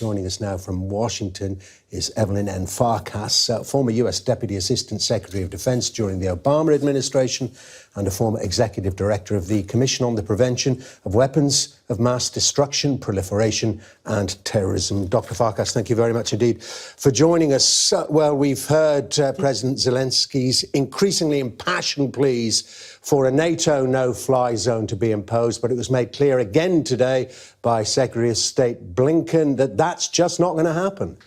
Joining us now from Washington is Evelyn N. Farkas, former US Deputy Assistant Secretary of Defense during the Obama administration and a former Executive Director of the Commission on the Prevention of Weapons of Mass Destruction, Proliferation and Terrorism. Dr. Farkas, thank you very much indeed for joining us. Well, we've heard President Zelensky's increasingly impassioned pleas for a NATO no-fly zone to be imposed, but it was made clear again today by Secretary of State Blinken that that's just not going to happen.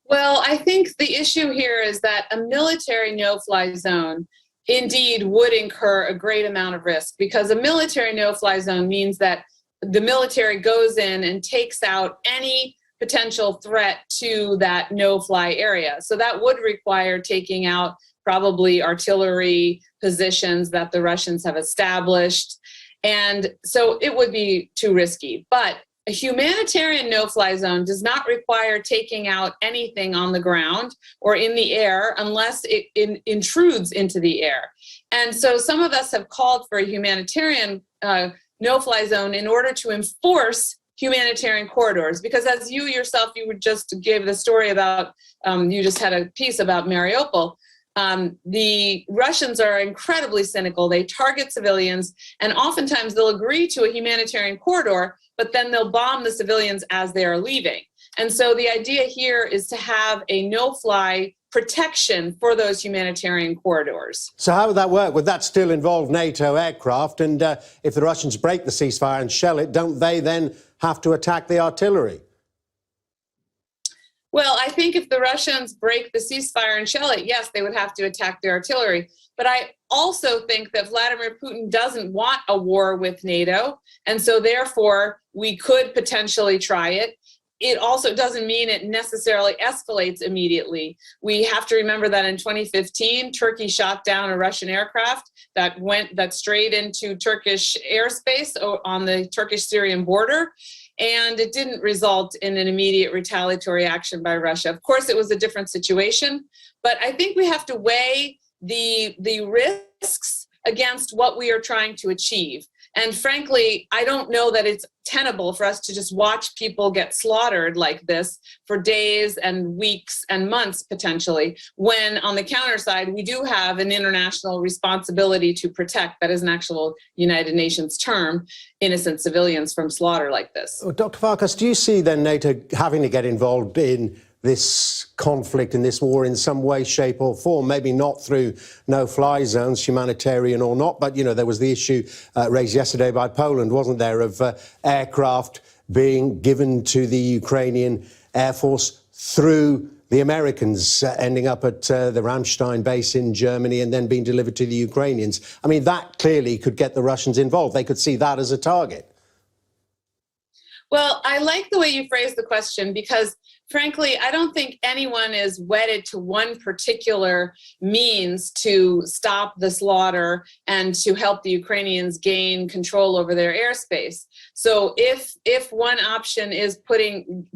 Well, I think the issue here is that a military no-fly zone indeed would incur a great amount of risk, because a military no-fly zone means that the military goes in and takes out any potential threat to that no-fly area. So that would require taking out probably artillery positions that the Russians have established. And so it would be too risky. But a humanitarian no-fly zone does not require taking out anything on the ground or in the air unless it intrudes into the air. And so some of us have called for a humanitarian no-fly zone in order to enforce humanitarian corridors, because as you yourself, you would just give the story about, you just had a piece about Mariupol. The Russians are incredibly cynical. They target civilians, and oftentimes they'll agree to a humanitarian corridor, but then they'll bomb the civilians as they are leaving. And so the idea here is to have a no-fly protection for those humanitarian corridors. So how would that work? Would that still involve NATO aircraft? And if the Russians break the ceasefire and shell it, don't they then have to attack the artillery? Well, I think if the Russians break the ceasefire and shell it, yes, they would have to attack the artillery. But I also think that Vladimir Putin doesn't want a war with NATO, and so therefore we could potentially try it. It also doesn't mean it necessarily escalates immediately. We have to remember that in 2015, Turkey shot down a Russian aircraft that strayed into Turkish airspace on the Turkish-Syrian border. And it didn't result in an immediate retaliatory action by Russia. Of course, it was a different situation, but I think we have to weigh the risks against what we are trying to achieve. And frankly, I don't know that it's tenable for us to just watch people get slaughtered like this for days and weeks and months potentially, when on the counter side, we do have an international responsibility to protect, that is an actual United Nations term, innocent civilians from slaughter like this. Well, Dr. Farkas, do you see then NATO having to get involved in this conflict and this war in some way, shape or form? Maybe not through no-fly zones, humanitarian or not, but, you know, there was the issue raised yesterday by Poland, wasn't there, of aircraft being given to the Ukrainian Air Force through the Americans, ending up at the Ramstein base in Germany and then being delivered to the Ukrainians. I mean, that clearly could get the Russians involved. They could see that as a target. Well, I like the way you phrased the question, because frankly, I don't think anyone is wedded to one particular means to stop the slaughter and to help the Ukrainians gain control over their airspace. So if one option is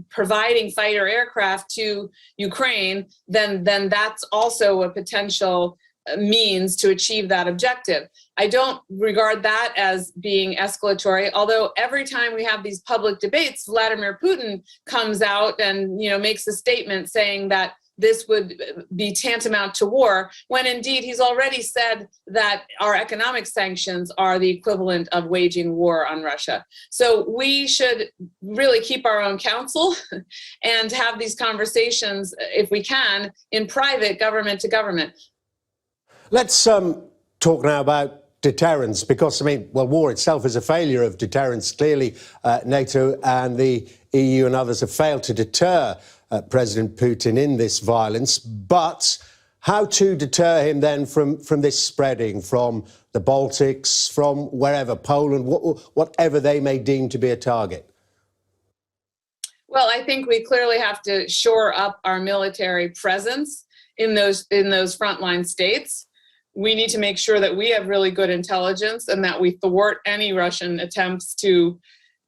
providing fighter aircraft to Ukraine, then that's also a potential means to achieve that objective. I don't regard that as being escalatory, although every time we have these public debates, Vladimir Putin comes out and, you know, makes a statement saying that this would be tantamount to war, when indeed he's already said that our economic sanctions are the equivalent of waging war on Russia. So we should really keep our own counsel and have these conversations, if we can, in private, government to government. Let's talk now about deterrence, because, I mean, well, war itself is a failure of deterrence. Clearly, NATO and the EU and others have failed to deter President Putin in this violence. But how to deter him then from this spreading, from the Baltics, from wherever, Poland, whatever they may deem to be a target? Well, I think we clearly have to shore up our military presence in those frontline states. We need to make sure that we have really good intelligence and that we thwart any Russian attempts to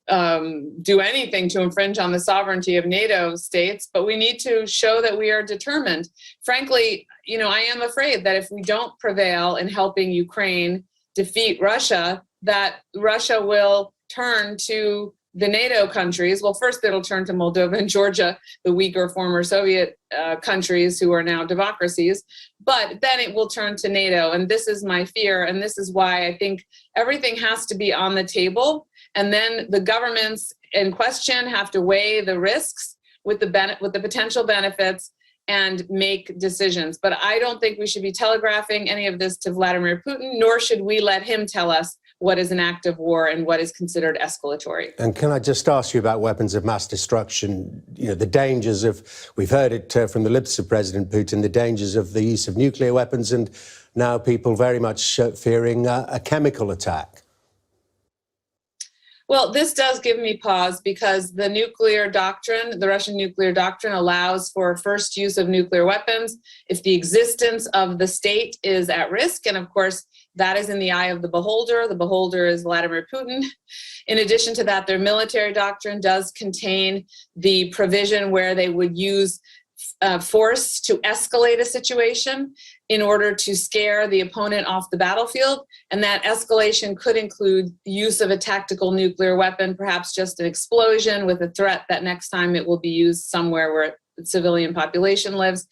do anything to infringe on the sovereignty of NATO states, but we need to show that we are determined. Frankly, you know, I am afraid that if we don't prevail in helping Ukraine defeat Russia, that Russia will turn to the NATO countries, well, first it'll turn to Moldova and Georgia, the weaker former Soviet countries who are now democracies, but then it will turn to NATO. And this is my fear. And this is why I think everything has to be on the table. And then the governments in question have to weigh the risks with the potential benefits and make decisions. But I don't think we should be telegraphing any of this to Vladimir Putin, nor should we let him tell us what is an act of war and what is considered escalatory. And can I just ask you about weapons of mass destruction? You know, the dangers of, we've heard it from the lips of President Putin, the dangers of the use of nuclear weapons, and now people very much fearing a chemical attack. Well, this does give me pause because the nuclear doctrine, the Russian nuclear doctrine, allows for first use of nuclear weapons if the existence of the state is at risk. And of course, that is in the eye of the beholder. The beholder is Vladimir Putin. In addition to that, their military doctrine does contain the provision where they would use force to escalate a situation in order to scare the opponent off the battlefield. And that escalation could include the use of a tactical nuclear weapon, perhaps just an explosion with a threat that next time it will be used somewhere where the civilian population lives.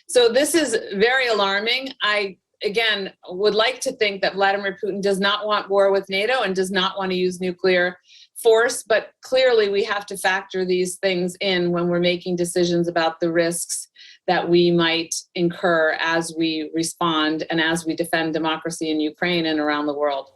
So this is very alarming. I, again, would like to think that Vladimir Putin does not want war with NATO and does not want to use nuclear force, but clearly we have to factor these things in when we're making decisions about the risks that we might incur as we respond and as we defend democracy in Ukraine and around the world.